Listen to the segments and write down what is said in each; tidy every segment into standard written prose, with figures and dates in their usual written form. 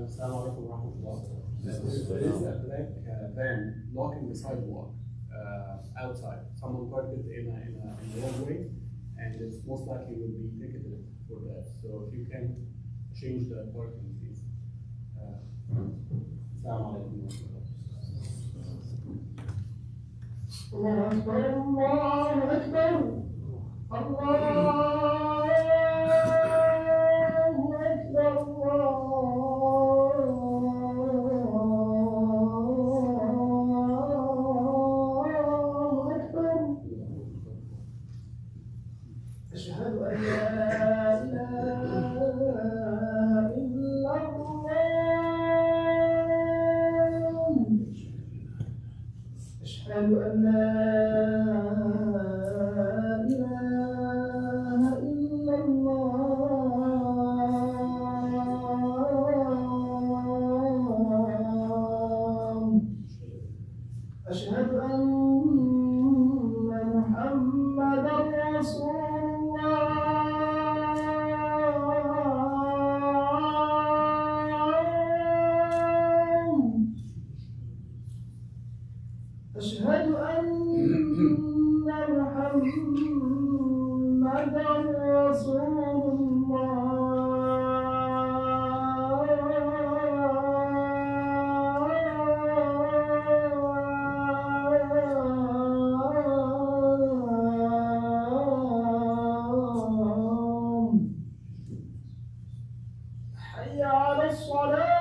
Assalamu alaikum wa rahmatullah. There is a black van blocking the sidewalk outside. Someone parked it in a wrong way, and it's most likely will be ticketed for that. So if you can change the parking, please. Assalamu alaikum wa rahmatullah. الله أكبر الله أكبر أشهد أن لا إله إلا الله أشهد أن لا إله إلا الله أشهد أن محمدا رسول الله أشهد أن محمدا رسول الله حي على الصلاة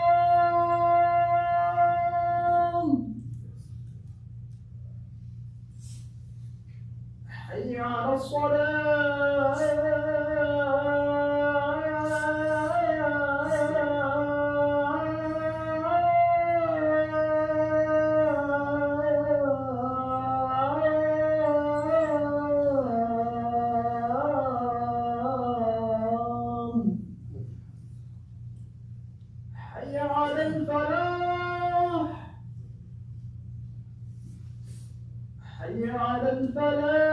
حي على الصلاة حي على الفلاح حي على الفلاح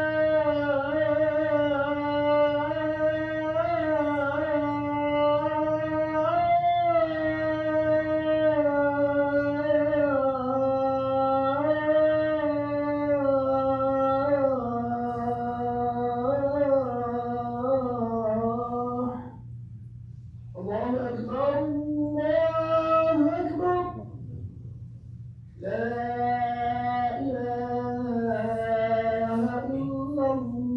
الله أكبر الله أكبر لا إله إلا الله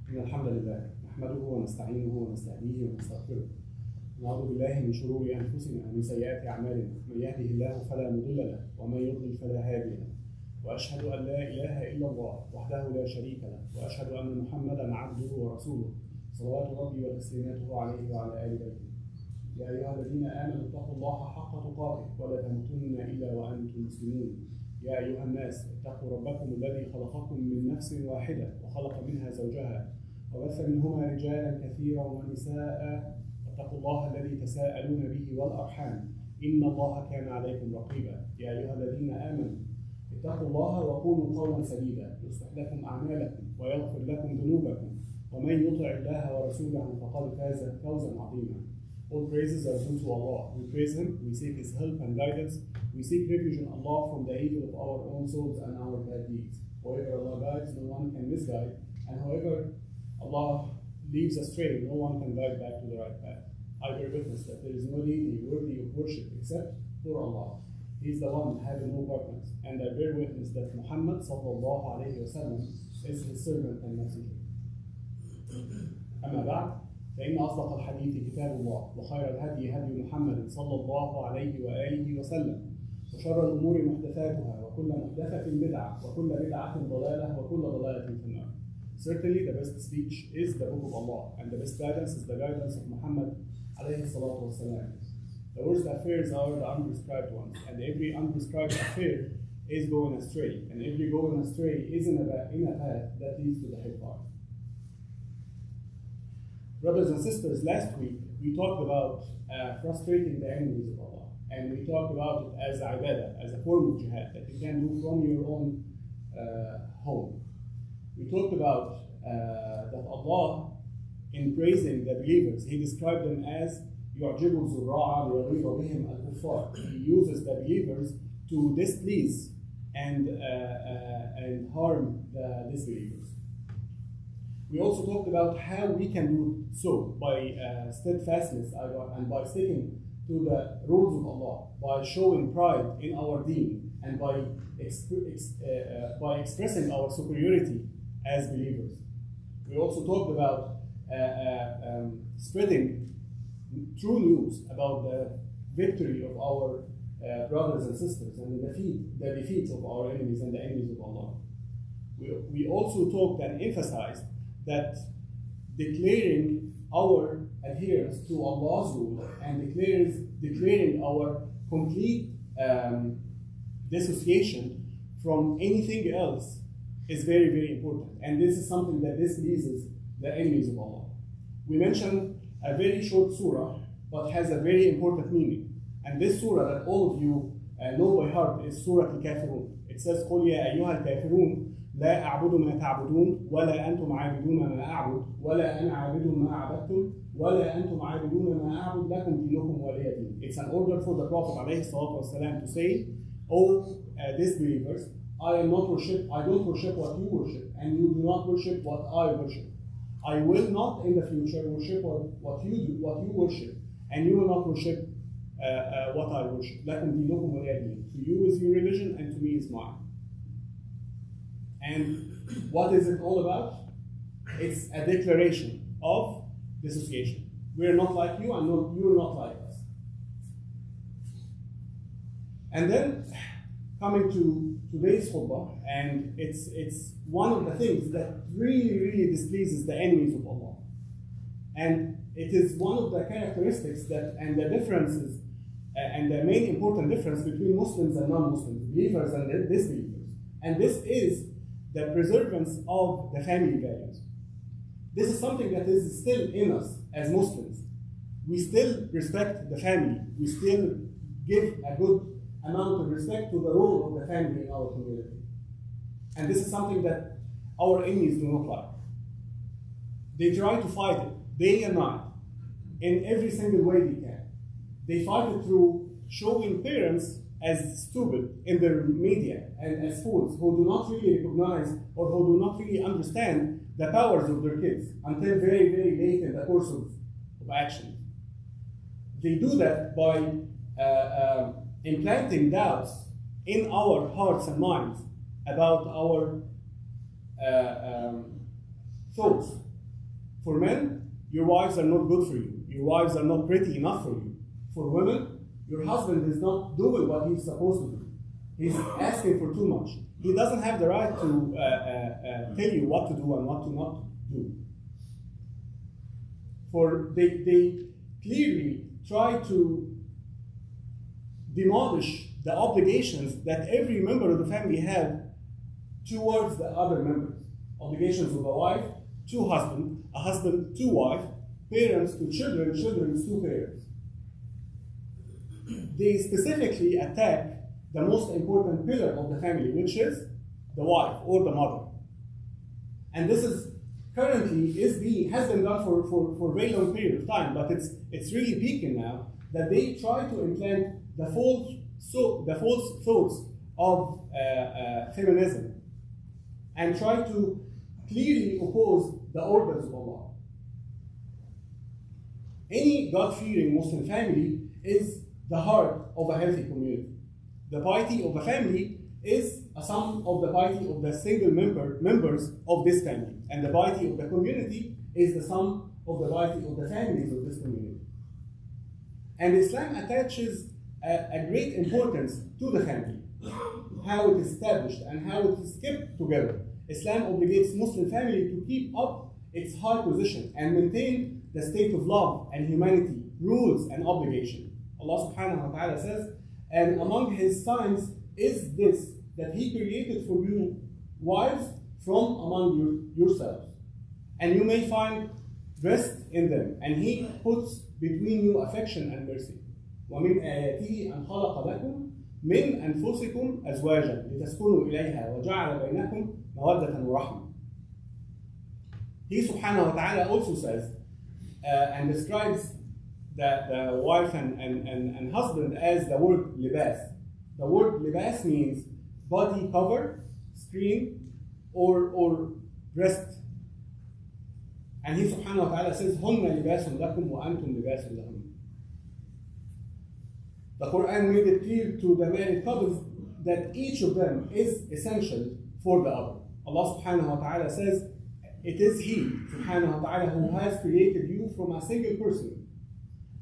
إن الحمد لله نحمده ونستعينه ونستهديه ونستغفره. نعوذ بالله من شرور أنفسنا ومن سيئات أعمالنا، من يهده الله فلا مضل له ومن يضلل فلا هادي له. وأشهد أن لا إله إلا الله وحده لا شريك له، وأشهد أن محمدا عبده ورسوله صلوات ربي وتسليماته عليه وعلى آل بيته. يا أيها الذين آمنوا اتقوا الله حق تقاته ولا تموتن إلا وأنتم مسلمون. يا أيها الناس اتقوا ربكم الذي خلقكم من نفس واحدة وخلق منها زوجها وبث منهما رجالا كثيرا ونساء. واتقوا الله الذي تساءلون به والأرحام إن الله كان عليكم رقيبا. يا أيها الذين آمنوا اتقوا الله وقولوا قولا سديدا يصلح لكم أعمالكم ويغفر لكم ذنوبكم ومن يطع الله ورسوله فقد فاز فوزا عظيما. All praises are due to Allah. We praise Him, we seek His help and guidance, we seek refuge in Allah from the evil of our own souls and our bad deeds. Whoever Allah guides, no one can misguide, and whoever Allah leaves astray, no one can guide back to the right path. I bear witness that there is no deity worthy of worship except for Allah. He is the one having no partners, and I bear witness that Muhammad sallallahu alayhi wa sallam is his servant and messenger. أما بعد فإن أصدق الحديث كتاب الله وخير الهدي هدي محمد صلى الله عليه وآله وسلم وشر الأمور محدثاتها وكل محدثة بدعة وكل بدعة ضلالة وكل ضلالة في النار. Certainly the best speech is the book of Allah and the best guidance is the guidance of Muhammad alayhi salatu wasalam. The worst affairs are the unprescribed ones, and every unprescribed affair is going astray, and every going astray is in a path that leads to the hellfire. Brothers and sisters, last week we talked about frustrating the enemies of Allah, and we talked about it as ibadah, as a form of jihad that you can do from your own home. We talked about that Allah, in praising the believers, He described them as يُعْجِبُ الزُّرَّاعَ لِيَغِيظَ بِهِمْ الْكُفَّارِ. He uses the believers to displease and harm the disbelievers. We also talked about how we can do so by steadfastness and by sticking to the rules of Allah, by showing pride in our deen, and by expressing our superiority as believers. We also talked about spreading true news about the victory of our brothers and sisters, and the defeats of our enemies and the enemies of Allah. We also talked and emphasized that declaring our adherence to Allah's rule and declaring our complete dissociation from anything else is very, very important. And this is something that displeases the enemies of Allah. We mentioned a very short surah, but has a very important meaning. And this surah that all of you know by heart is Surah Al-Kafirun. It says, قُلْ يَا أَيُّهَا الْكَافِرُونَ لا أعبد ما تعبدون ولا أنتم عابدون ما أعبد ولا أنا عابد ما عبدتم ولا أنتم عابدون ما أعبد لكم دينكم ولي دين. It's an order for the Prophet ﷺ to say, O disbelievers, I don't worship what you worship, and you do not worship what I worship. I will not in the future worship what you worship, and you will not worship what I worship. لكم دينكم ولي دين. To you is your religion, and to me is mine. And what is it all about? It's a declaration of dissociation. We're not like you, and you're not like us. And then coming to today's khutbah, and it's one of the things that really, really displeases the enemies of Allah. And it is one of the characteristics and the differences, and the main important difference between Muslims and non-Muslims, believers and disbelievers. And this is the preservance of the family values. This is something that is still in us as Muslims. We still respect the family. We still give a good amount of respect to the role of the family in our community. And this is something that our enemies do not like. They try to fight it day and night in every single way they can. They fight it through showing parents as stupid in their media and as fools who do not really recognize or who do not really understand the powers of their kids until very, very late in the course of action. They do that by implanting doubts in our hearts and minds about our thoughts. For men, your wives are not good for you. Your wives are not pretty enough for you. For women, your husband is not doing what he's supposed to do. He's asking for too much. He doesn't have the right to tell you what to do and what to not do. For they clearly try to demolish the obligations that every member of the family have towards the other members. Obligations of a wife to husband, a husband to wife, parents to children, children to parents. They specifically attack the most important pillar of the family, which is the wife or the mother. And this is currently has been done for a very long period of time, but it's really peaking now, that they try to implant the false thoughts of feminism and try to clearly oppose the orders of Allah. Any God-fearing Muslim family is the heart of a healthy community. The piety of a family is a sum of the piety of the single members of this family. And the piety of the community is the sum of the piety of the families of this community. And Islam attaches a great importance to the family, how it is established and how it is kept together. Islam obligates Muslim family to keep up its high position and maintain the state of love and humanity, rules and obligation. Allah subhanahu wa ta'ala says, and among his signs is this, that he created for you wives from among yourselves, and you may find rest in them, and he puts between you affection and mercy. وَمِنْ آيَاتِهِ أَنْ خَلَقَ لَكُمْ مِنْ أَنفُسِكُمْ أَزْوَاجًا لِتَسْكُنُوا إِلَيْهَا وَجَعَلَ بَيْنَكُمْ مَوَدَّةً وَرَحْمَةً. He subhanahu wa ta'ala also says and describes the wife and husband as the word libas. The word libas means body cover, screen, or breast. And he subhanahu wa ta'ala says, هُنَّ لِبَاسٌ لَكُمْ وَأَنْتُمْ لِبَاسٌ لَهُنَّ. The Quran made it clear to the married couples that each of them is essential for the other. Allah subhanahu wa ta'ala says, it is He subhanahu wa ta'ala who has created you from a single person.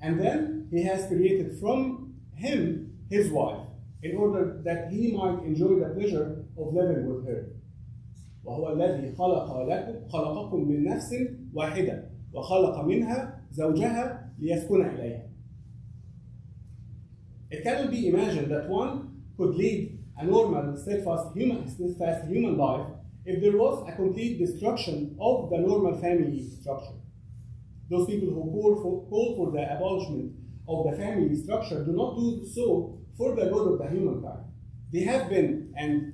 And then He has created from him his wife in order that he might enjoy the pleasure of living with her. وهو الذي خلقكم من نفس واحدة وخلق منها زوجها ليسكن إليها. It cannot be imagined that one could lead a normal, steadfast human life if there was a complete destruction of the normal family structure. Those people who call for the abolishment of the family structure do not do so for the good of the humankind. They have been and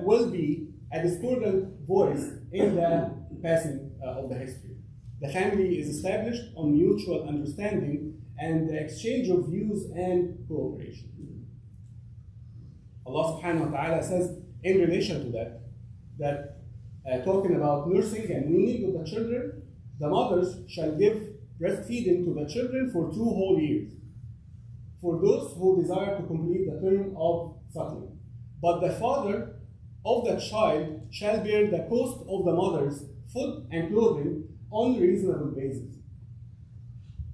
will be a discordant voice in the passing of the history. The family is established on mutual understanding and the exchange of views and cooperation. Allah subhanahu wa ta'ala says in relation to that talking about nursing and weaning of the children, the mothers shall give breastfeeding to the children for 2 whole years, for those who desire to complete the term of suckling. But the father of the child shall bear the cost of the mother's food and clothing on reasonable basis.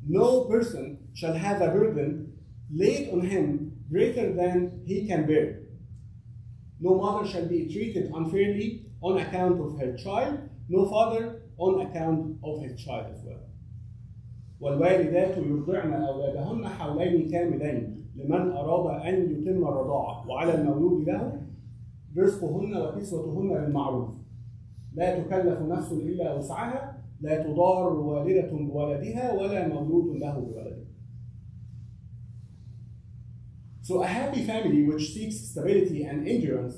No person shall have a burden laid on him greater than he can bear. No mother shall be treated unfairly on account of her child, no father on account of his child as well. والوالدات يرضعن أولادهن حولين كاملين لمن أراد أن يتم الرضاعة وعلى المولود له رزقهن وكسوتهن بالمعروف لا تكلف نفس إلا وسعها لا تضار والدة بولدها ولا مولود له بولده. So a happy family which seeks stability and endurance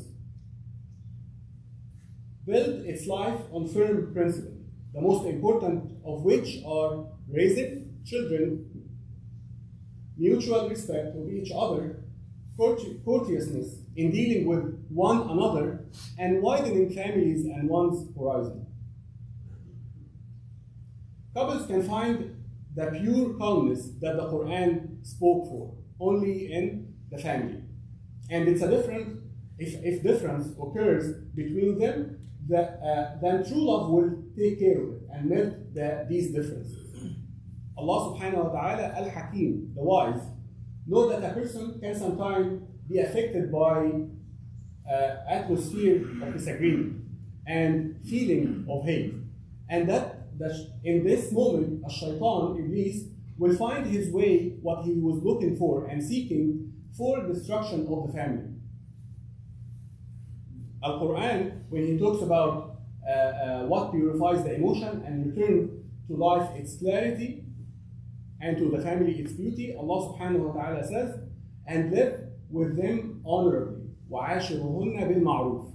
builds its life on firm principles, the most important of which are raising children, mutual respect of each other, courteousness in dealing with one another, and widening families and one's horizon. Couples can find the pure calmness that the Quran spoke for only in the family. And it's a different, if difference occurs between them, then true love will take care of it and melt these differences. Allah subhanahu wa ta'ala al-Hakim, the wise, know that a person can sometimes be affected by atmosphere of disagreement and feeling of hate. And that in this moment, a shaitan, Iblis, will find his way what he was looking for and seeking for destruction of the family. Al-Quran, when he talks about what purifies the emotion and return to life its clarity and to the family its beauty, Allah subhanahu wa ta'ala says, and live with them honorably. وَعَاشِرُهُنَّ بِالْمَعْرُوفِ.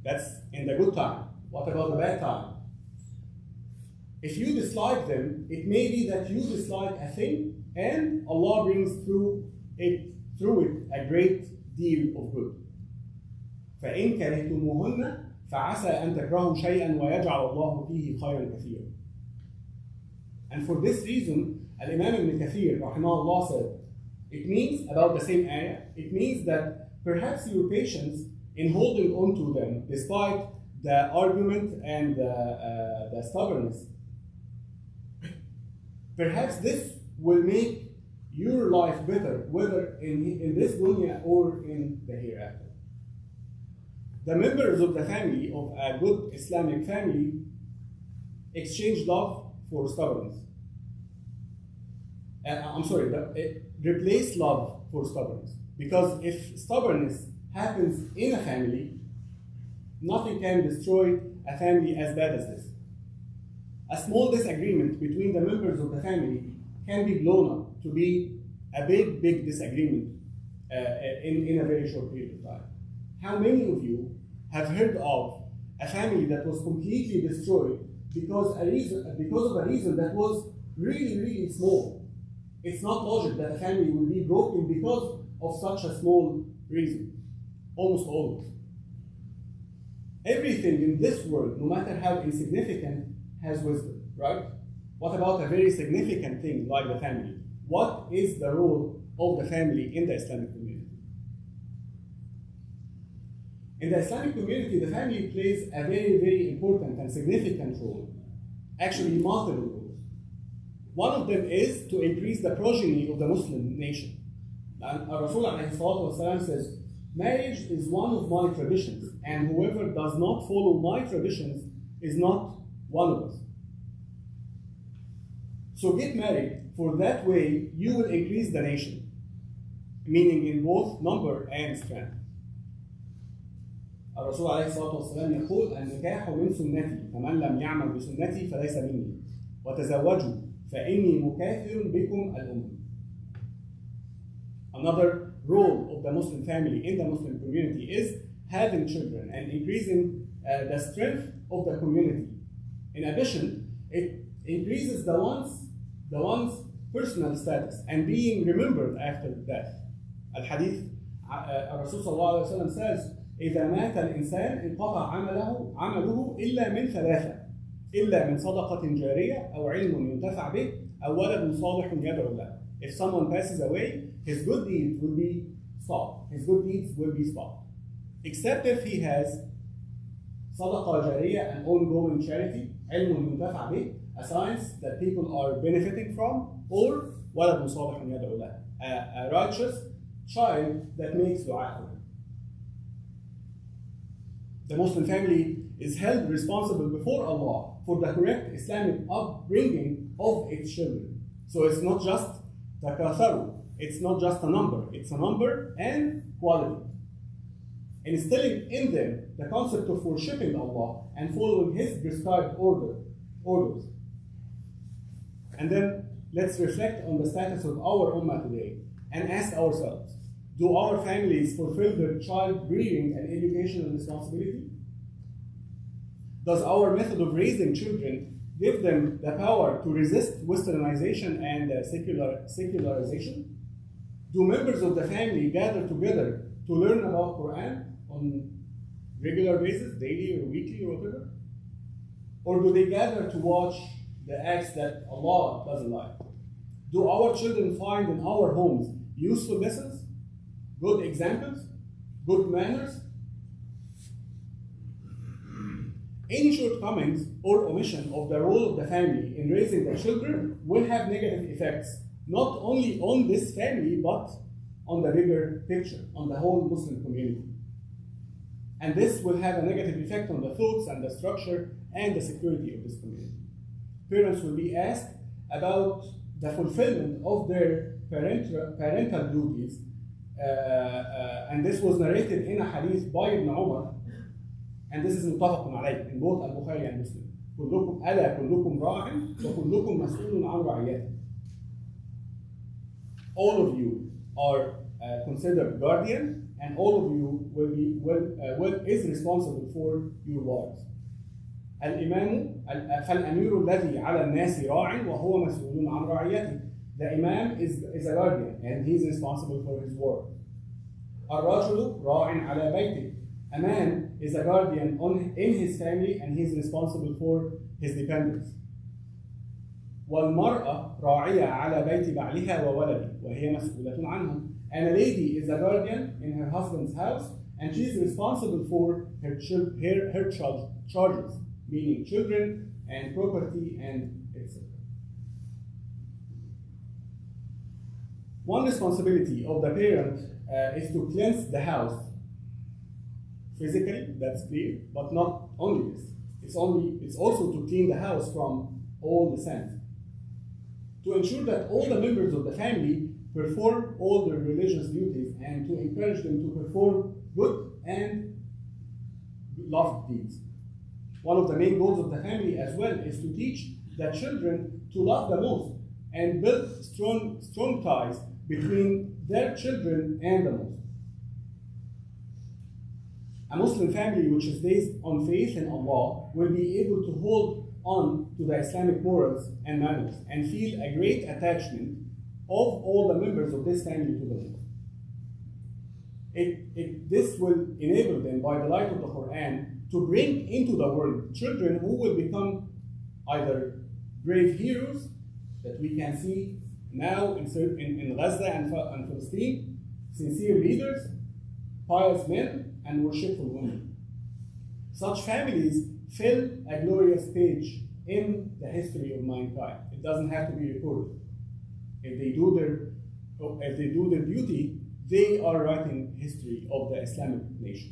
That's in the good time. What about the bad time? If you dislike them, it may be that you dislike a thing and Allah brings through it a great deal of good. فَإِنْ كَرِهْتُمُوهُنَّ فَعَسَىٰ أَن تَكْرَهُوا شَيْئًا وَيَجْعَلَ اللَّهُ فِيهِ خَيْرًا كَثِيرًا. And for this reason, Al-Imam Ibn Kathir, rahimahullah, said, it means, about the same ayah, it means that perhaps your patience in holding on to them, despite the argument and the stubbornness, perhaps this will make your life better, whether in this dunya or in the hereafter. The members of the family, of a good Islamic family, exchange love for stubbornness. Replace love for stubbornness. Because if stubbornness happens in a family, nothing can destroy a family as bad as this. A small disagreement between the members of the family can be blown up to be a big disagreement in a very short period of time. How many of you have heard of a family that was completely destroyed because of a reason that was really small? It's not logic that a family will be broken because of such a small reason. Almost always. Everything in this world, no matter how insignificant, has wisdom, right? What about a very significant thing like the family? What is the role of the family in the Islamic community? In the Islamic community, the family plays a very important and significant role. Actually, multiple roles. One of them is to increase the progeny of the Muslim nation. And Rasul alayhi salatu wasalam says, marriage is one of my traditions, and whoever does not follow my traditions is not one of us. So get married, for that way you will increase the nation, meaning in both number and strength. الرسول عليه الصلاة والسلام يقول النكاح من سنتي فمن لم يعمل بسنتي فليس مني وتزوجوا فإني مكاثر بكم الأمم. Another role of the Muslim family in the Muslim community is having children and increasing the strength of the community. In addition, it increases the one's personal status and being remembered after death. Al-Hadith, Rasul sallallahu alayhi wa sallam says, إذا مات الإنسان انقطع عمله إلا من ثلاثة إلا من صدقة جارية أو علم ينتفع به أو ولد صالح يدعو له. If someone passes away, his good deeds will be stopped. His good deeds will be stopped. Except if he has صدقة جارية, an ongoing charity, علم ينتفع به, a science that people are benefiting from, or ولد صالح يدعو له, a righteous child that makes dua for him. The Muslim family is held responsible before Allah for the correct Islamic upbringing of its children. So it's not just takatharu, it's not just a number, it's a number and quality. Instilling in them the concept of worshipping Allah and following His prescribed orders. And then let's reflect on the status of our ummah today and ask ourselves, do our families fulfill their child rearing and educational responsibility? Does our method of raising children give them the power to resist westernization and secularization? Do members of the family gather together to learn about Quran on regular basis, daily or weekly or whatever? Or do they gather to watch the acts that Allah doesn't like? Do our children find in our homes useful lessons, good examples, good manners? Any shortcomings or omission of the role of the family in raising the children will have negative effects, not only on this family, but on the bigger picture, on the whole Muslim community. And this will have a negative effect on the thoughts and the structure and the security of this community. Parents will be asked about the fulfillment of their parental duties, and this was narrated in a hadith by Ibn Umar, and this is متفق عليه in both Al-Bukhari and Muslim. كلكم ألا كلكم راع وكلكم مسؤول عن رعيته. All of you are considered guardian, and all of you is responsible for your wives. فالأمير الذي على الناس راع وهو مسؤول عن رعيته. The imam is a guardian and he is responsible for his work. الرجل راع على بيته. A man is a guardian in his family and he is responsible for his dependents. والمرأة راعية على بيت بعلها وولده وهي مسؤولة عنهم. And a lady is a guardian in her husband's house and she is responsible for her charges, meaning children and property and etc. One responsibility of the parent is to cleanse the house physically, that's clear, but not only this. It's also to clean the house from all the sins. To ensure that all the members of the family perform all their religious duties and to encourage them to perform good and lofty deeds. One of the main goals of the family as well is to teach the children to love the most and build strong ties between their children and the most. A Muslim family which is based on faith in Allah will be able to hold on to the Islamic morals and manners and feel a great attachment of all the members of this family to the Muslim. This will enable them, by the light of the Quran, to bring into the world children who will become either brave heroes that we can see now in Gaza and Palestine, sincere leaders, pious men, and worshipful women. Such families fill a glorious page in the history of mankind. It doesn't have to be recorded. If they do if they do their duty, they are writing history of the Islamic nation.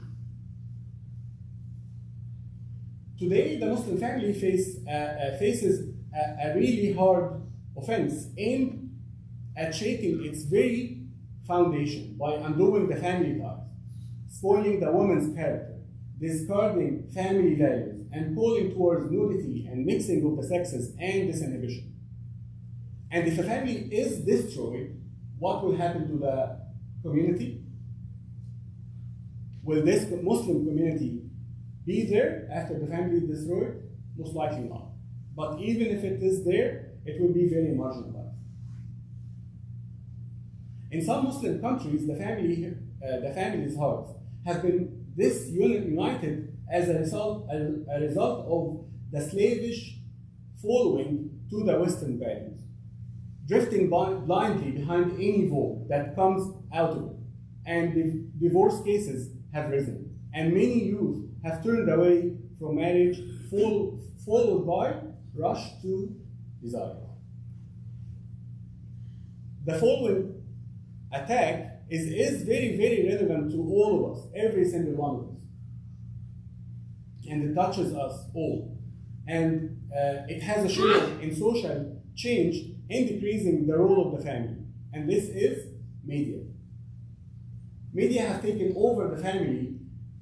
Today, the Muslim family faces a really hard offense aimed at shaking its very foundation by undoing the family ties, spoiling the woman's character, discarding family values, and pulling towards nudity and mixing of the sexes and disinhibition. And if a family is destroyed, what will happen to the community? Will this Muslim community be there after the family is destroyed? Most likely not. But even if it is there, it will be very marginalized. In some Muslim countries, the family's hearts have been disunited as a result of the slavish following to the Western values, drifting blindly behind any vote that comes out of it, and the divorce cases have risen, and many youth have turned away from marriage, followed by rush to desire. The following attack is very, very relevant to all of us, every single one of us. And it touches us all. And it has a share in social change in decreasing the role of the family. And this is media. Media have taken over the family,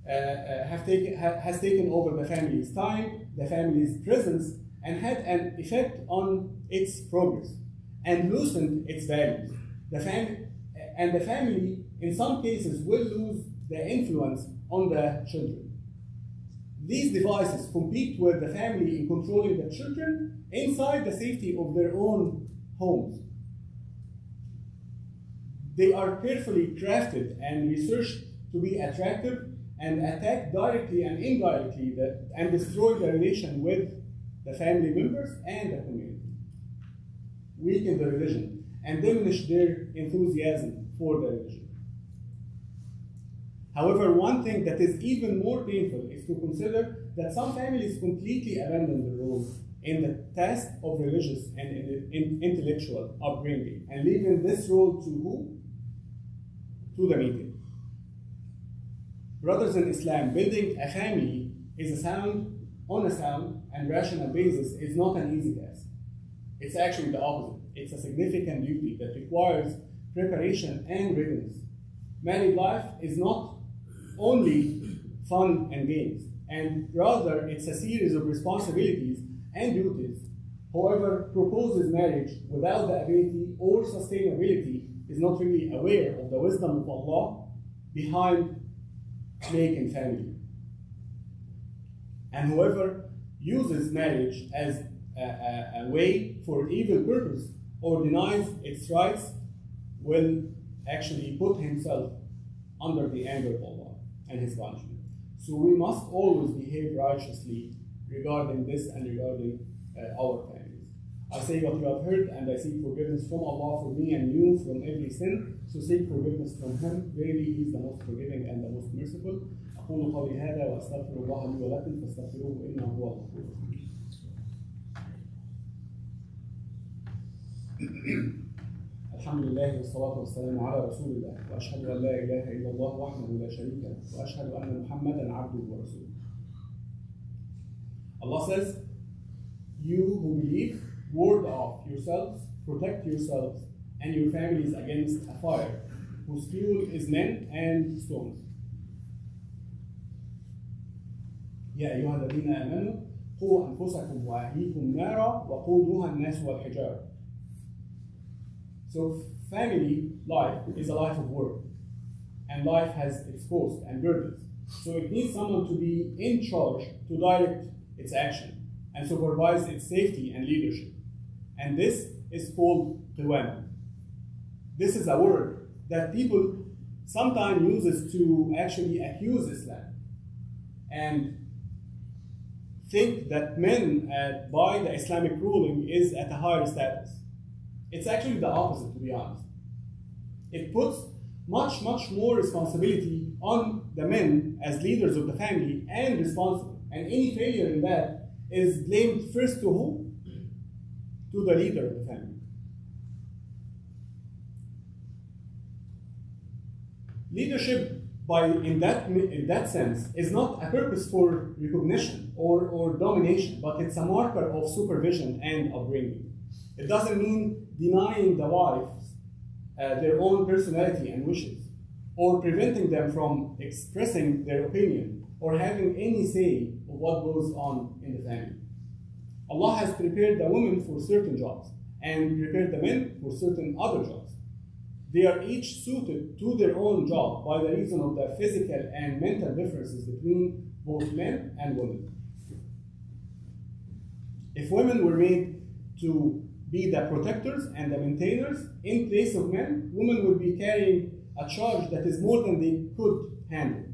has taken over the family's time, the family's presence, and had an effect on its progress, and loosened its values. The family, in some cases, will lose their influence on the children. These devices compete with the family in controlling the children inside the safety of their own homes. They are carefully crafted and researched to be attractive and attack directly and indirectly and destroy the relation with the family members and the community, weaken the religion, and diminish their enthusiasm for the religion. However, one thing that is even more painful is to consider that some families completely abandon the role in the task of religious and intellectual upbringing, and leaving this role to who? To the media. Brothers in Islam, building a family on a sound and rational basis is not an easy task. It's actually the opposite. It's a significant duty that requires preparation and readiness. Married life is not only fun and games, and rather it's a series of responsibilities and duties. Whoever proposes marriage without the ability or sustainability is not really aware of the wisdom of Allah behind making family. And whoever uses marriage as a way for evil purpose or denies its rights will actually put himself under the anger of Allah and His punishment. So we must always behave righteously regarding this and regarding our families. I say what you have heard, and I seek forgiveness from Allah for me and you from every sin. So seek forgiveness from Him. Verily, He is the most forgiving and the most merciful. أقول قولي هذا وأستغفر الله لي ولكم فاستغفروه إنه هو الغفور الرحيم. الحمد لله والصلاة والسلام على رسول الله وأشهد أن لا إله إلا الله وحده لا شريك له وأشهد أن محمدا عبده ورسوله. Allah says, you who believe, ward off yourselves, protect yourselves and your families against a fire whose fuel is men and stones. يا أيها الذين آمنوا قوا أنفسكم وأهليكم نارا وقودها الناس والحجارة. So family life is a life of work, and life has its costs and burdens. So it needs someone to be in charge to direct its action and supervise its safety and leadership. And this is called qiwam. This is a word that people sometimes uses to actually accuse Islam and think that men by the Islamic ruling is at a higher status. It's actually the opposite, to be honest. It puts much, much more responsibility on the men as leaders of the family and responsible. And any failure in that is blamed first to who? To the leader of the family. Leadership, in that sense, is not a purpose for recognition or domination, but it's a marker of supervision and upbringing. It doesn't mean denying the wives their own personality and wishes, or preventing them from expressing their opinion or having any say of what goes on in the family. Allah has prepared the women for certain jobs and prepared the men for certain other jobs. They are each suited to their own job by the reason of the physical and mental differences between both men and women. If women were made to be the protectors and the maintainers in place of men, women would be carrying a charge that is more than they could handle,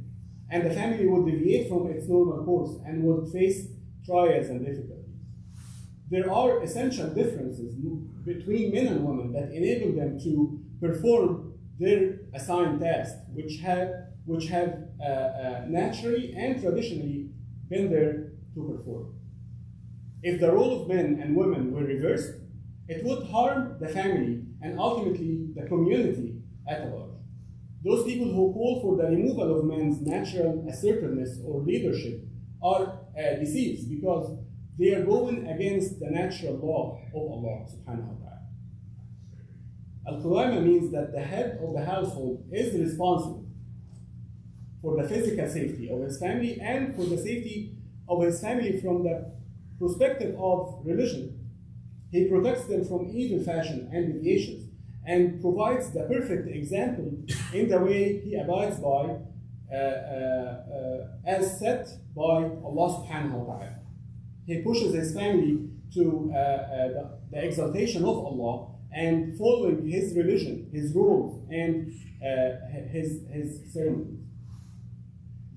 and the family would deviate from its normal course and would face trials and difficulties. There are essential differences between men and women that enable them to perform their assigned tasks, which have naturally and traditionally been there to perform. If the role of men and women were reversed, it would harm the family and ultimately the community at large. Those people who call for the removal of men's natural assertiveness or leadership are deceived, because they are going against the natural law of Allah subhanahu wa ta'ala. Al-Qawama means that the head of the household is responsible for the physical safety of his family and for the safety of his family from the perspective of religion. He protects them from evil fashion and deviations and provides the perfect example in the way he abides by as set by Allah subhanahu wa ta'ala. He pushes his family to the exaltation of Allah and following his religion, his rules, and his ceremonies.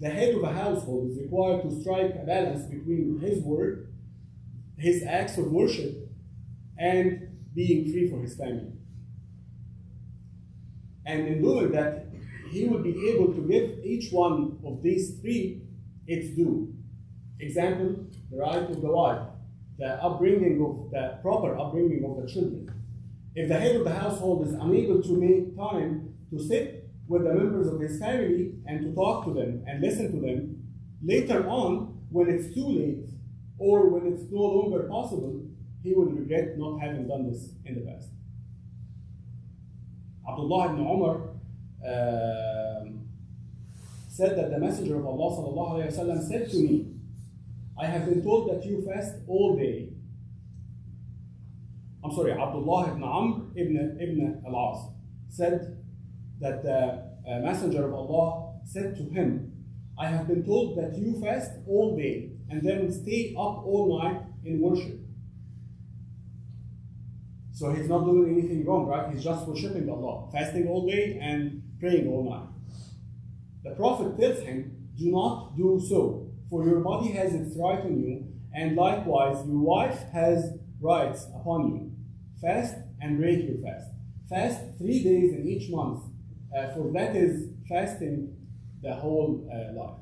The head of a household is required to strike a balance between his word, his acts of worship, and being free for his family. And in doing that, he would be able to give each one of these three its due. Example, the right of the wife, the proper upbringing of the children. If the head of the household is unable to make time to sit with the members of his family and to talk to them and listen to them, later on, when it's too late or when it's no longer possible, he will regret not having done this in the past. Abdullah ibn Umar said that the Messenger of Allah sallallahu alayhi wa sallam said to me, I have been told that you fast all day. Abdullah ibn Amr ibn al-As said that the Messenger of Allah said to him, I have been told that you fast all day and then stay up all night in worship. So he's not doing anything wrong, right? He's just worshiping Allah, fasting all day and praying all night. The Prophet tells him, do not do so, for your body has its right on you, and likewise your wife has rights upon you. Fast and break your fast. Fast 3 days in each month, for that is fasting the whole life.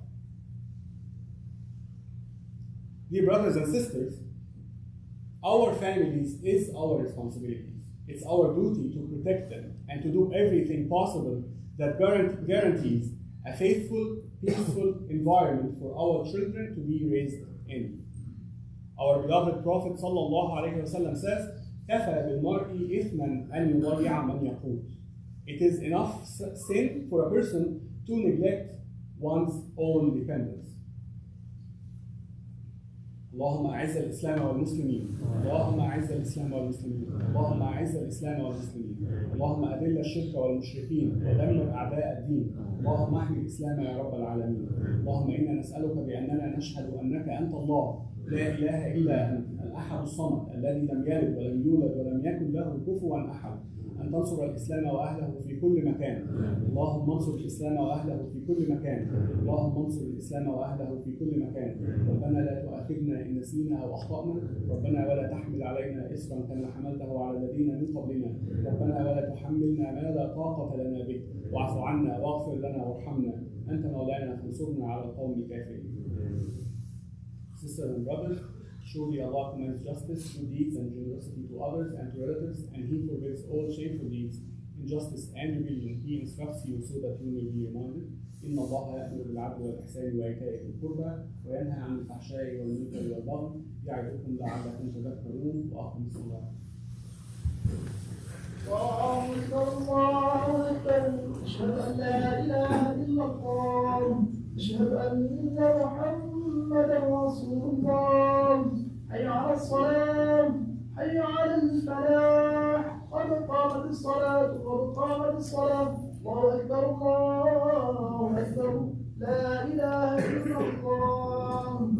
Dear brothers and sisters, our families is our responsibilities. It's our duty to protect them and to do everything possible that guarantees a faithful, peaceful environment for our children to be raised in. Our beloved Prophet ﷺ says, كَفَى بِالْمَرْءِ إِثْمًا أَنْ يُضَيِّعَ مَنْ يَقُوتُ. It is enough sin for a person to neglect one's own dependence. اللهم أعز الإسلام والمسلمين اللهم أعز الإسلام والمسلمين اللهم أعز الإسلام والمسلمين اللهم أذل الشرك والمشركين ودمر أعداء الدين اللهم احمي الإسلام يا رب العالمين اللهم إنا نسألك بأننا نشهد أنك أنت الله لا إله إلا أنت الأحد الصمد الذي لم يلد ولم يولد ولم يكن له كفوا أحد أن تنصر الإسلام وأهله في كل مكان اللهم انصر الإسلام وأهله في كل مكان اللهم انصر الإسلام وأهله في كل مكان ربنا لا تؤاخذنا إن نسينا أو أخطأنا ربنا ولا تحمل علينا إصرا كما حملته على الذين من قبلنا ربنا ولا تحملنا ما لا طاقة لنا به واعف عنا واغفر لنا وارحمنا أنت مولانا فانصرنا على القوم الكافرين. Sisters and brothers, surely Allah commands justice, good deeds, and generosity to others and to relatives, and He forbids all shameful deeds in justice and rebellion. He instructs you so that you may be reminded. إن الله يأمر بالعدل والإحسان وإيتاء ذي القربى وينهى عن الفحشاء والمنكر والبغي يعظكم لعلكم تذكرون وأقم الصلاة. الله أكبر الله أكبر أشهد أن لا إله إلا الله أشهد أن محمدا رسول الله حي على الصلاة حي على الفلاح قد قامت الصلاة قد قامت الصلاة الله أكبر الله أكبر لا إله إلا الله.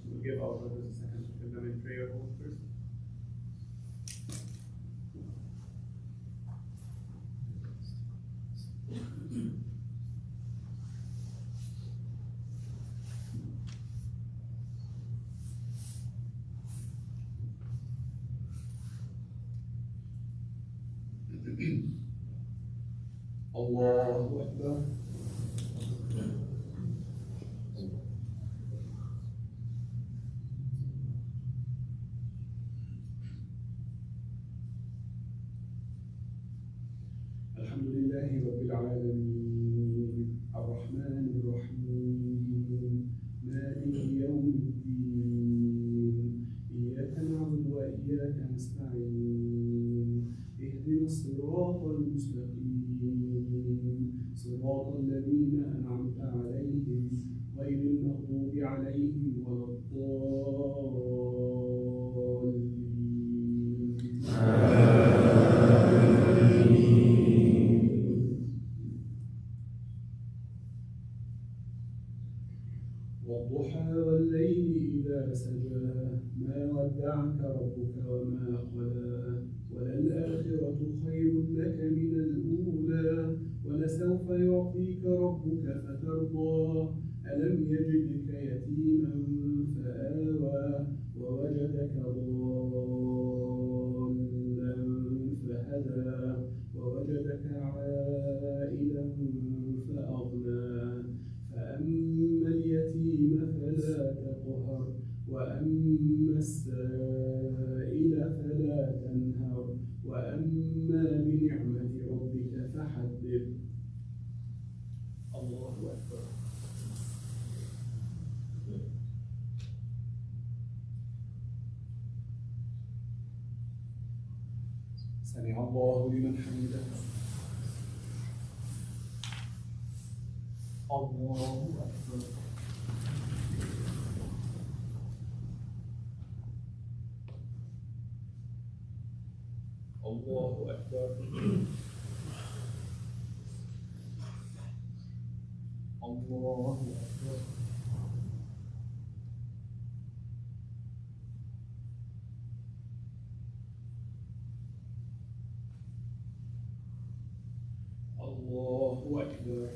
We'll give our brothers a second to fill them in prayer first. الله أكبر. الحمد لله رب العالمين الرحمن الرحيم مالك يوم الدين إياك نعبد وإياك نستعين اهدنا الصراط المستقيم صراط الذين أنعمت عليهم غير المغضوب عليهم ولا الضالين. والضحى والليل إذا سجى ما ودعك ربك وما قلى وللآخرة خير لك من الأولى ولسوف يعطيك ربك فترضى ألم يجدك يتيما فآوى ووجدك ضالا فهدى ووجدك عائلا فأغنى فأما اليتيم فلا تقهر وأما السائل فلا تنهر وأما بنعمة ربك فحدث. الله أكبر. سمع الله لمن حمده. الله أكبر. الله أكبر. الله أكبر. الله أكبر.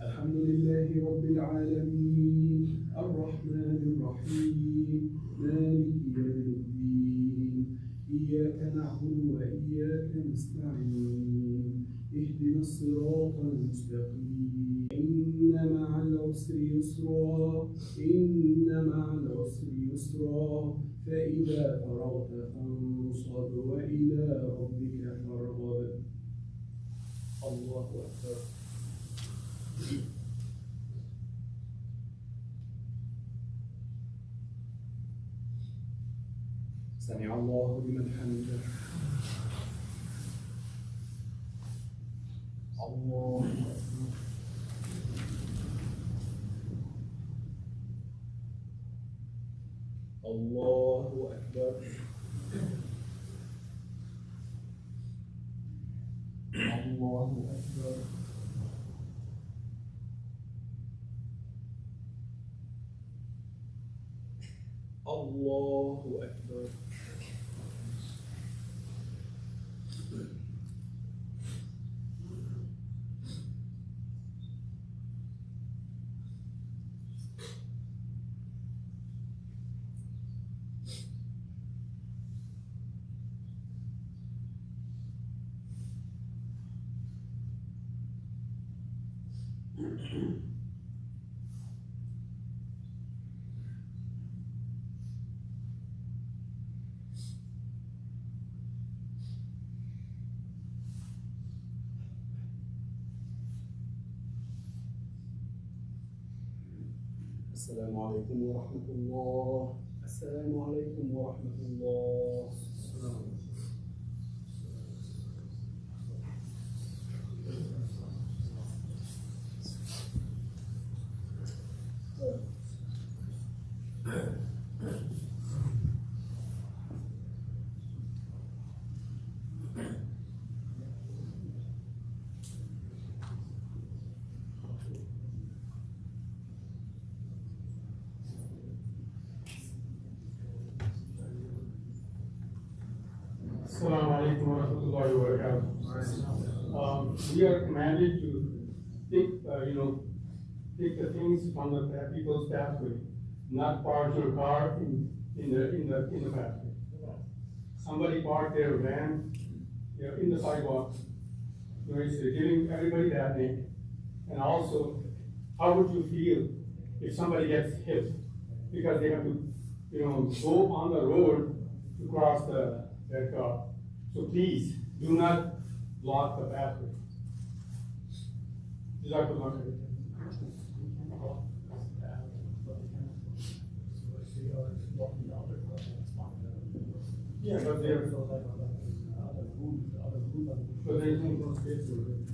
الحمد لله رب العالمين الرحمن الرحيم مالك يوم الدين إياك نعبد وإياك نستعين اهدنا الصراط المستقيم إن مع العسر يسرا إن مع العسر يسرا فإذا فرغت فانصب وإلى ربك فارغب. الله أكبر. سمع الله لمن حمده. الله أكبر. الله أكبر. الله أكبر. الله أكبر. السلام عليكم ورحمة الله. السلام عليكم ورحمة الله. Assalamu alaikum wa rahmatullahi wa barakatuh. We are commanded to take the things from the people's pathway, not park your car in the pathway. Somebody parked their van, in the sidewalk. It's giving everybody that name. And also, how would you feel if somebody gets hit because they have to, go on the road to cross their car? So please do not block the pathway. Jazakallah khair. Yeah, but there's no space for it.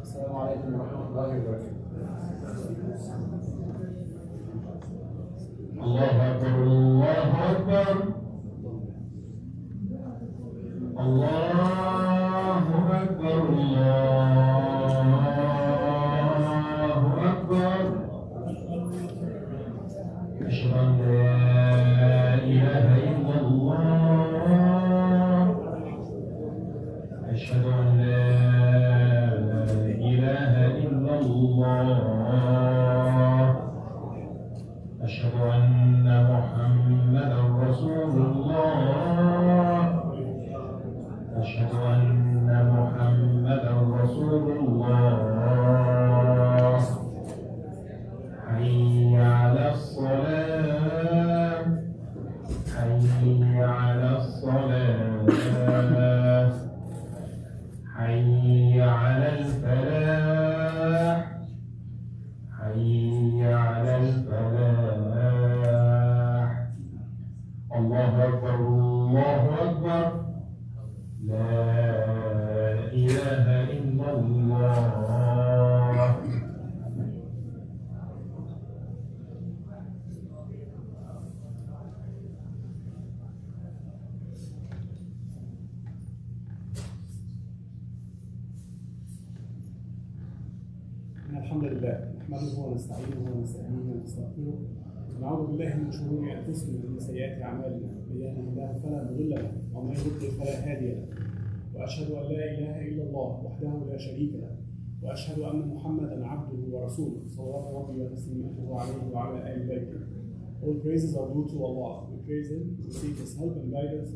السلام عليكم ورحمة الله وبركاته. الله أكبر الله أكبر الله أكبر الله أكبر أشهد أن لا إله إلا الله أشهد أن لا إله إلا الله الحمد لله نحمده ونستعينه ونستهديه ونستغفره ونعوذ بالله من شرور انفسنا ومن سيئات اعمالنا من يهده الله فلا مضل له ومن يضلل فلا هادي له واشهد ان لا اله الا الله وحده لا شريك له واشهد ان محمدا عبده ورسوله صلوات ربي وتسليماته عليه وعلى ال بيته. All praises are due to Allah. We praise Him, we seek His help and guidance,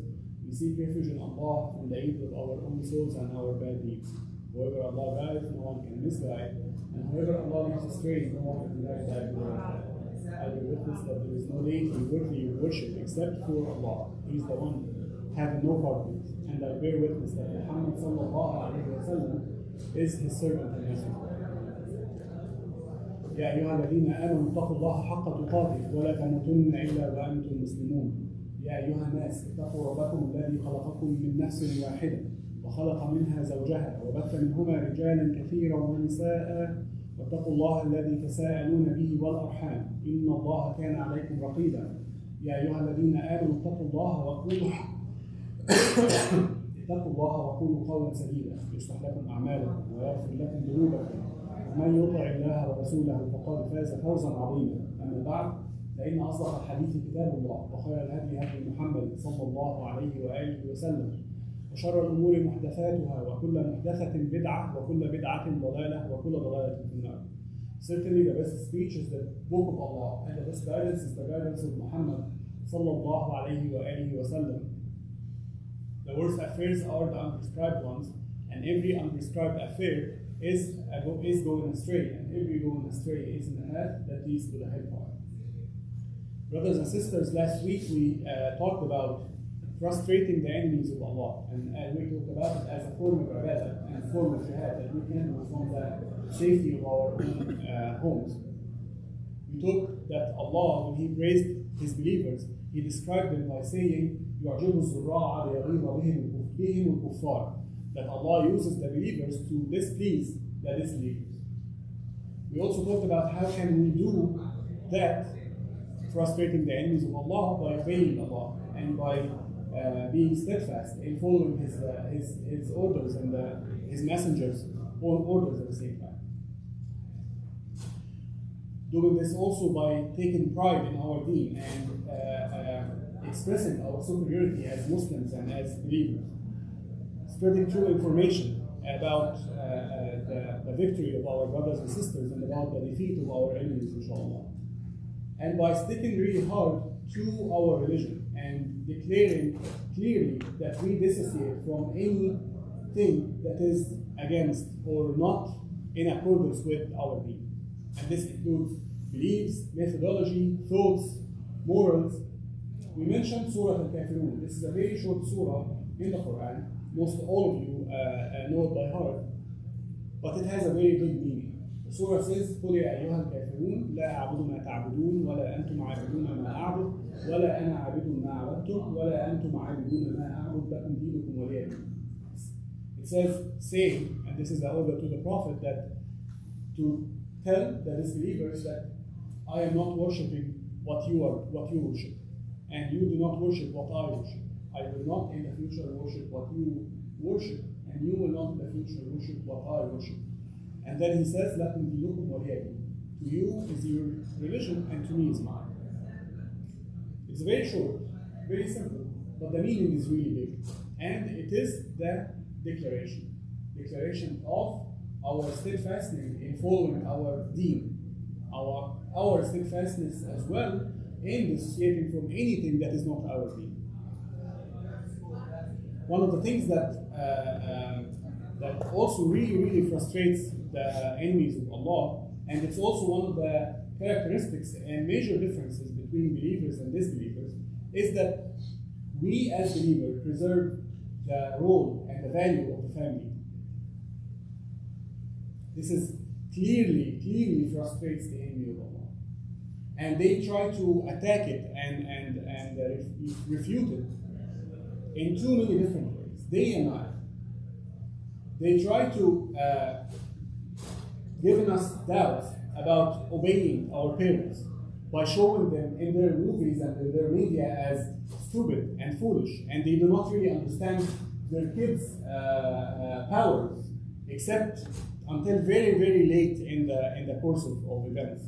we seek refuge in Allah from the evil of our own souls and our bad deeds. Whoever Allah guides, no one can misguide, and whoever Allah leaves astray, no one can guide that way. I bear witness that there is no deity worthy of worship except for Allah. He is the one having no partners. And I bear witness that Muhammad sallallahu alayhi wa sallam is his servant and messenger. يا أيها الذين آمنوا اتقوا الله حق تقاته ولا تموتن إلا وأنتم مسلمون. يا أيها الناس اتقوا ربكم الذي خلقكم من نفس واحدة وخلق منها زوجها وبث منهما رجالا كثيرا ونساء واتقوا الله الذي تساءلون به والأرحام إن الله كان عليكم رقيبا. يا أيها الذين آمنوا اتقوا الله وقولوا قولا سديدا يصلح لكم أعمالكم ويغفر لكم ذنوبكم ومن يطع الله ورسوله فقد فاز فوزا عظيما. أما بعد فإن أصدق الحديث كتاب الله وخير الهدي هدي محمد صلى الله عليه وآله وسلم وشر الأمور محدثاتها وكل محدثة بدعة وكل بدعة ضلالة وكل ضلالة في النار. Certainly the best speech is the book of Allah and the best guidance is the guidance of Muhammad sallallahu alayhi wa alihi wa sallam. The worst affairs are the unprescribed ones, and every unprescribed affair is going astray, and every going astray is in the path that leads to the hellfire. Brothers and sisters, last week we talked about frustrating the enemies of Allah, and we talked about it as a form of ibadah and a form of jihad that we can do from the safety of our own homes. We talked that Allah, when He praised His believers, He described them by saying, يُعْجِبُ الزُّرَّاعَ لِيَغِيظَ بِهِمُ الْكُفَّارِ, that Allah uses the believers to displease the disbelievers. We also talked about how can we do that, frustrating the enemies of Allah, by obeying Allah and by being steadfast in following His orders and His messengers' orders at the same time. Doing this also by taking pride in our deen and expressing our superiority as Muslims and as believers. Spreading true information about the victory of our brothers and sisters and about the defeat of our enemies, inshallah. And by sticking really hard to our religion and declaring clearly that we dissociate from anything that is against or not in accordance with our deen. And this includes beliefs, methodology, thoughts, morals. We mentioned Surah Al-Kafirun. This is a very short surah in the Quran. Most all of you know it by heart, but it has a very big meaning. The surah says, قُلْ يَا أَيُّهَا الْكَافِرُونَ لَا أَعْبُدُ مَا تَعْبُدُونَ وَلَا أَنْتُمْ عَابِدُونَ مَا أَعْبُدُ وَلَا أَنَا عَابِدٌ مَا عَبَدتُّمْ وَلَا أَنْتُمْ عَابِدُونَ مَا أَعْبُدُ لَكُمْ دِينُكُمْ وَلِيَ دِينِ. It says, say, and this is the order to the Prophet, that to tell the disbelievers that I am not worshipping what you worship, and you do not worship what I worship. I will not in the future worship what you worship, and you will not in the future worship what I worship. And then he says, لَكُمْ دِينُكُمْ وَلِيَ دِينِ. To you is your religion, and to me is mine. It's very short, very simple, but the meaning is really big. And it is the declaration of our steadfastness in following our deen, our steadfastness as well in dissociating from anything that is not our deen. One of the things that also really frustrates the enemies of Allah, and it's also one of the characteristics and major differences between believers and disbelievers, is that we as believers preserve the role and the value of the family. This is clearly frustrates the enemy of Allah. And they try to attack it and refute it in too many different ways, day and night. They try to give us doubts about obeying our parents by showing them in their movies and in their media as stupid and foolish, and they do not really understand their kids' powers, except until very, very late in the course of events.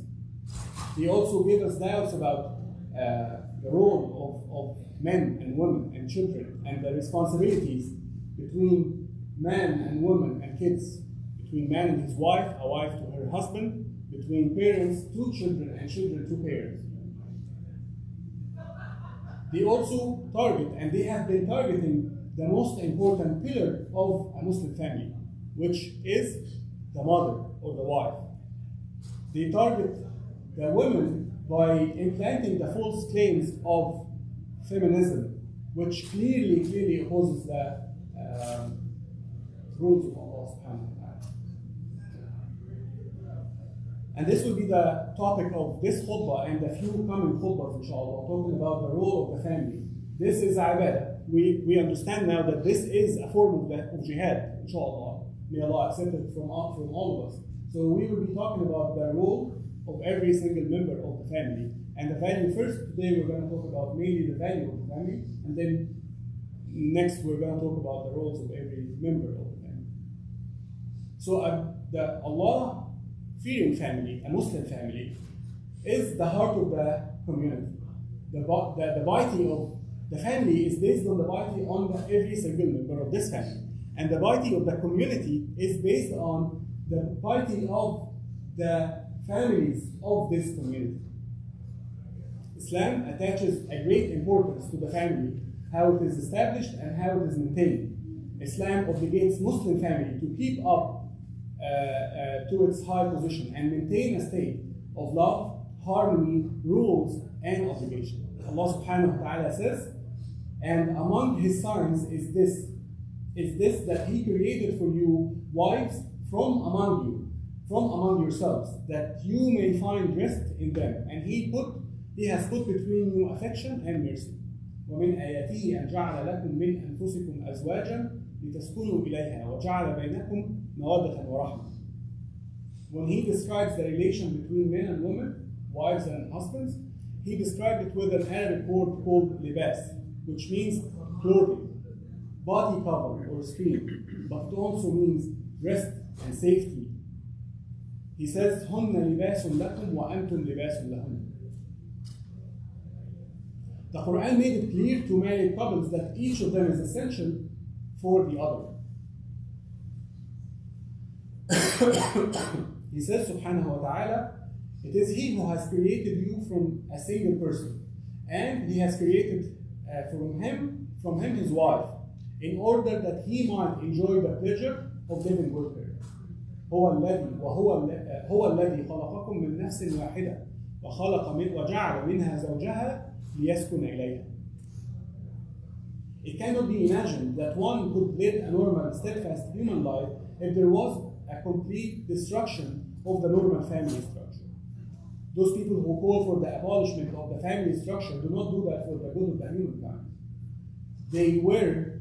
He also gave us doubts about the role of men and women and children and the responsibilities between man and woman and kids, between man and his wife, a wife to her husband, between parents to children and children to parents. They also target, and they have been targeting, the most important pillar of a Muslim family, which is the mother or the wife. They target the women by implanting the false claims of feminism, which clearly opposes the rules of Allah subhanahu wa ta'ala. And this will be the topic of this khutbah and the few coming khutbahs, inshallah, talking about the role of the family. This is ibadah. We understand now that this is a form of jihad, inshallah. May Allah accept it from all of us. So we will be talking about the role of every single member of the family. And the value first, today we're going to talk about mainly the value of the family, and then next we're going to talk about the roles of every member of the family. So the Allah-fearing family, a Muslim family, is the heart of the community. The piety of the family is based on the piety on every single member of this family. And the piety of the community is based on the piety of the families of this community. Islam attaches a great importance to the family, how it is established and how it is maintained. Islam obligates Muslim family to keep up to its high position and maintain a state of love, harmony, rules, and obligation. Allah subhanahu wa ta'ala says, and among his signs is this that he created for you wives from among yourselves, that you may find rest in them. And he has put between you affection and mercy. ومن آياته أن جعل لكم من أنفسكم أزواجا لتسكنوا إليها وجعل بينكم مودة ورحمة. When he describes the relation between men and women, wives and husbands, he described it with an Arabic word called libas, which means clothing, body cover or screen, but it also means rest and safety. He says, هن لباس لكم وأنتم لباس لهن. The Quran made it clear to married couples that each of them is essential for the other. He says, subhanahu wa ta'ala, it is he who has created you from a single person, and he has created from him his wife, in order that he might enjoy the pleasure of living with her. هو الذي خلقكم من نفس واحدة وجعل منها زوجها ليسكن إليها. It cannot be imagined that one could live a normal, steadfast human life if there was a complete destruction of the normal family structure. Those people who call for the abolishment of the family structure do not do that for the good of the humankind. They were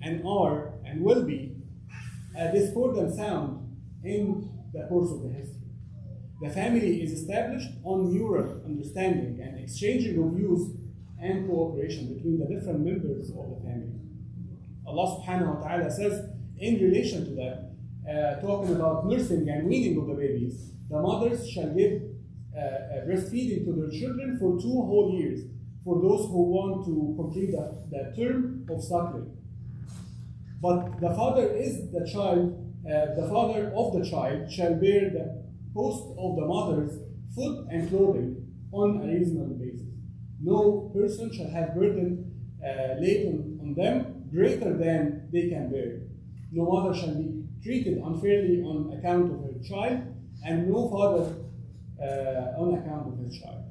and are and will be a discordant sound in the course of the history. The family is established on mutual understanding and exchanging of views and cooperation between the different members of the family. Allah subhanahu wa ta'ala says, in relation to that, talking about nursing and weaning of the babies, the mothers shall give breastfeeding to their children for 2 whole years, for those who want to complete the term of suckling. But the father of the child shall bear the cost of the mother's food and clothing on a reasonable basis. No person shall have burden laid on them greater than they can bear. No mother shall be treated unfairly on account of her child, and no father on account of his child.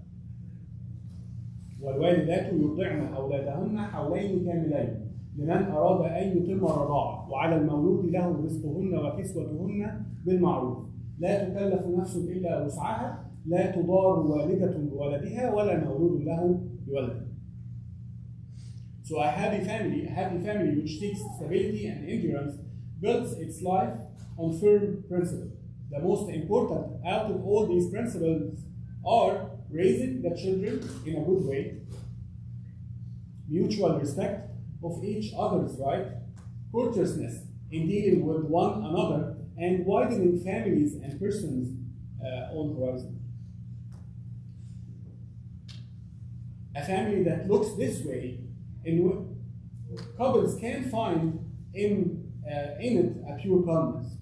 والوالدات يرضعن أولادهن حولين كاملين لمن أراد أن يتم الرضاعة وعلى المولود له رزقهن وكسوتهن بالمعروف لا تكلف نفس إلا وسعها لا تضار والدة بولدها ولا مولود له بولده. So a happy family which seeks stability and endurance builds its life on firm principles. The most important out of all these principles are raising the children in a good way, mutual respect of each other's right, courteousness in dealing with one another, and widening families and persons' own horizon. A family that looks this way, couples can find in it a pure calmness.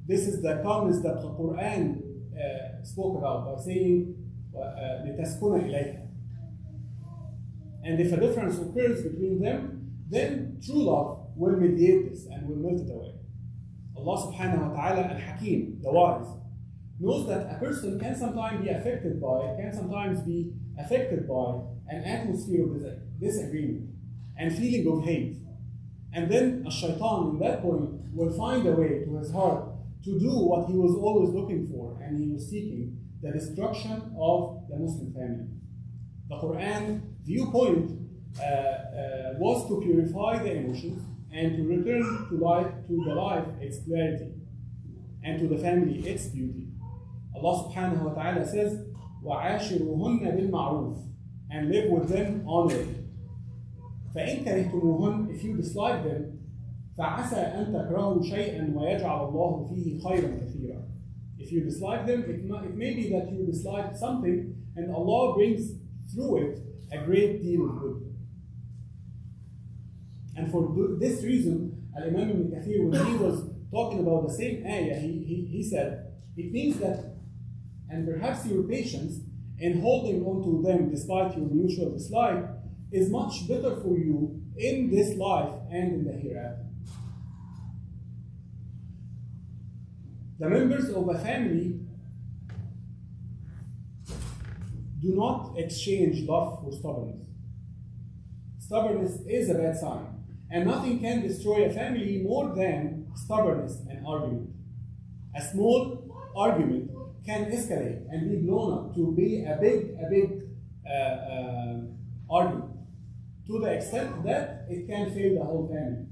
This is the calmness that the Quran spoke about by saying, لِتَسْكُنَ إِلَيْهَا. And if a difference occurs between them, then true love will mediate this and will melt it away. Allah subhanahu wa ta'ala al-Hakim, the wise, knows that a person can sometimes be affected by an atmosphere of disagreement and feeling of hate. And then a shaitan in that point will find a way to his heart to do what he was always looking for, and he was seeking the destruction of the Muslim family. The Quran viewpoint was to purify the emotions and to return to the life its clarity, and to the family its beauty. Allah subhanahu wa ta'ala says, وَعَاشِرُهُنَّ بِالْمَعْرُوفِ, and live with them honorably. فَإِن كَرِهْتُمُوهُنَّ, if you dislike them, فَعَسَىٰ أَن تَكْرَهُوا شَيْئًا وَيَجْعَلَ اللَّهُ فِيهِ خَيْرًا كَثِيرًا. If you dislike them, it may be that you dislike something and Allah brings through it a great deal of good. And for this reason, Al-Imam Ibn Kathir, when he was talking about the same ayah, he said, it means that, and perhaps your patience in holding on to them despite your mutual dislike is much better for you in this life and in the hereafter. The members of a family do not exchange love for stubbornness. Stubbornness is a bad sign, and nothing can destroy a family more than stubbornness and argument. A small argument can escalate and be blown up to be a big argument, to the extent that it can fail the whole family.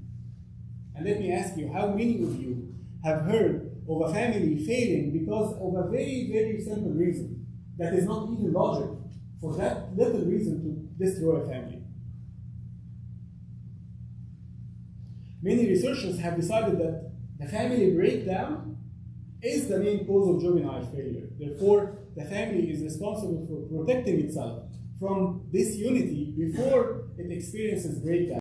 And let me ask you, how many of you have heard of a family failing because of a very, very simple reason that is not even logical, for that little reason to destroy a family? Many researchers have decided that the family breakdown is the main cause of juvenile failure. Therefore, the family is responsible for protecting itself from disunity before it experiences breakdown.